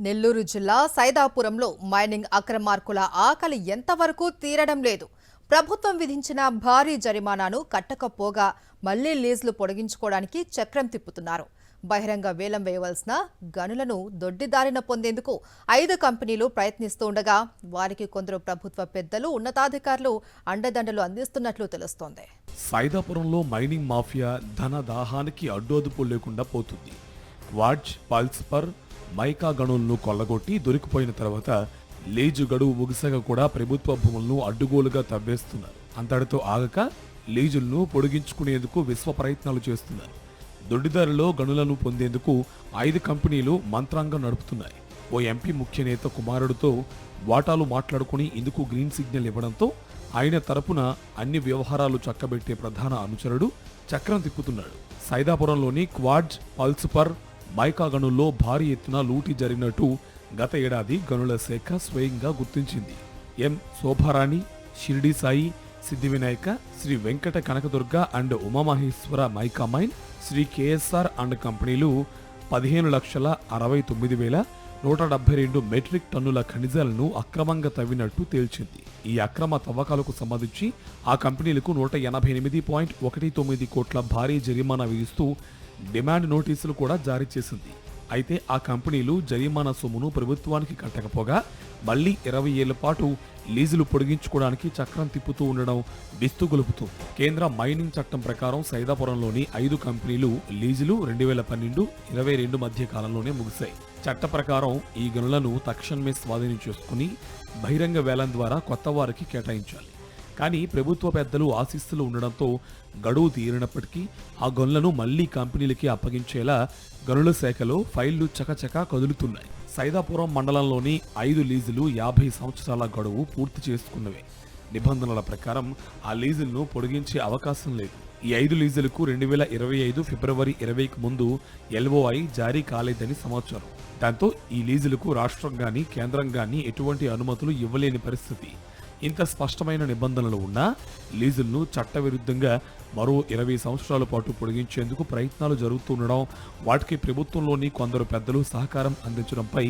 నెల్లూరు జిల్లా సైదాపురంలో మైనింగ్ అక్రమార్కుల ఆకలి ఎంతవరకు తీరడం లేదు. ప్రభుత్వం విధించిన భారీ జరిమానాను కట్టకపోగా మళ్లీ లీజులు పొడిగించుకోవడానికి చక్రం తిప్పుతున్నారు. బహిరంగ వేలం వేయవలసిన గనులను దొడ్డిదారిన పొందేందుకు 5 కంపెనీలు ప్రయత్నిస్తుండగా వారికి కొందరు ప్రభుత్వ పెద్దలు, ఉన్నతాధికారులు అండదండలు అందిస్తున్నట్లు తెలుస్తోంది. సైదాపురంలో మైనింగ్ మాఫియా ధన దాహానికి అడ్డోదుపు లేకుండా పోతుంది. క్వార్ట్జ్, పల్స్పర్, మైకా గనులను కొల్లగొట్టి దొరికిపోయిన తర్వాత లీజు గడువు ముగిసగా కూడా ప్రభుత్వ భూములను అడ్డుగోలుగా తవ్వేస్తున్నారు. అంతటితో ఆగక లీజులను పొడిగించుకునేందుకు విశ్వ ప్రయత్నాలు చేస్తున్నారు. దొడ్డిదారిలో గనులను పొందేందుకు 5 కంపెనీలు మంత్రాంగం నడుపుతున్నాయి. ఓ ఎంపీ ముఖ్య నేత కుమారుడితో వాటాలు మాట్లాడుకుని ఇందుకు గ్రీన్ సిగ్నల్ ఇవ్వడంతో ఆయన తరపున అన్ని వ్యవహారాలు చక్కబెట్టే ప్రధాన అనుచరుడు చక్రం తిప్పుతున్నాడు. సైదాపురంలోని క్వార్ట్జ్, పల్స్పర్, మైకా గనుల్లో భారీ ఎత్తున లూటీ జరిగినట్టు గత ఏడాది గనుల శాఖ స్వయంగా గుర్తించింది. M Shobharani, Shirdi Sai, Siddhivinayaka, Shri Venkata Kanakadurga and Umamaheswara mica mine, Shri KSR and కంపెనీలు 15,69,172 మెట్రిక్ టన్నుల ఖనిజాలను అక్రమంగా తవ్వినట్టు తేల్చింది. ఈ అక్రమ తవ్వకాలకు సంబంధించి ఆ కంపెనీలకు 188.19 కోట్ల భారీ జరిమానా విధిస్తూ డిమాండ్ నోటీసులు కూడా జారీ చేసింది. అయితే ఆ కంపెనీలు జరిమానా సొమ్మును ప్రభుత్వానికి కట్టకపోగా మళ్లీ 20 ఏళ్ల పాటు లీజులు పొడిగించుకోవడానికి చక్రం తిప్పుతూ ఉండడం విస్తుగొలుపుతుంది. కేంద్ర మైనింగ్ చట్టం ప్రకారం సైదాపురంలోని 5 కంపెనీలు లీజులు 2012-22 మధ్య కాలంలోనే ముగిశాయి. చట్ట ప్రకారం ఈ గనులను తక్షణమే స్వాధీనం చేసుకుని బహిరంగ వేలం ద్వారా కొత్త వారికి కేటాయించాలి. కానీ ప్రభుత్వ పెద్దలు ఆశీస్సులు ఉండడంతో గడువు తీరినప్పటికీ ఆ గనులను మళ్లీ కంపెనీలకి అప్పగించేలా గనుల శాఖలో ఫైళ్లు చకచకా కదులుతున్నాయి. సైదాపురం మండలంలోని 5 లీజులు 50 సంవత్సరాల గడువు పూర్తి చేసుకున్నవే. నిబంధనల ప్రకారం ఆ లీజులను పొడిగించే అవకాశం లేదు. ఈ 5 లీజులకు 2025 ఫిబ్రవరి 20కి ముందు LOI జారీ కాలేదని సమాచారం. దాంతో ఈ లీజులకు రాష్ట్రం గాని కేంద్రం గాని ఎటువంటి అనుమతులు ఇవ్వలేని పరిస్థితి. ఇంత స్పష్టమైన నిబంధనలు ఉన్నా లీజులను చట్టవిరుద్ధంగా మరో 20 సంవత్సరాల పాటు పొడిగించేందుకు ప్రయత్నాలు జరుగుతుండడం, వాటికి ప్రభుత్వంలోని కొందరు పెద్దలు సహకారం అందించడంపై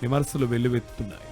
విమర్శలు వెల్లువెత్తుతున్నాయి.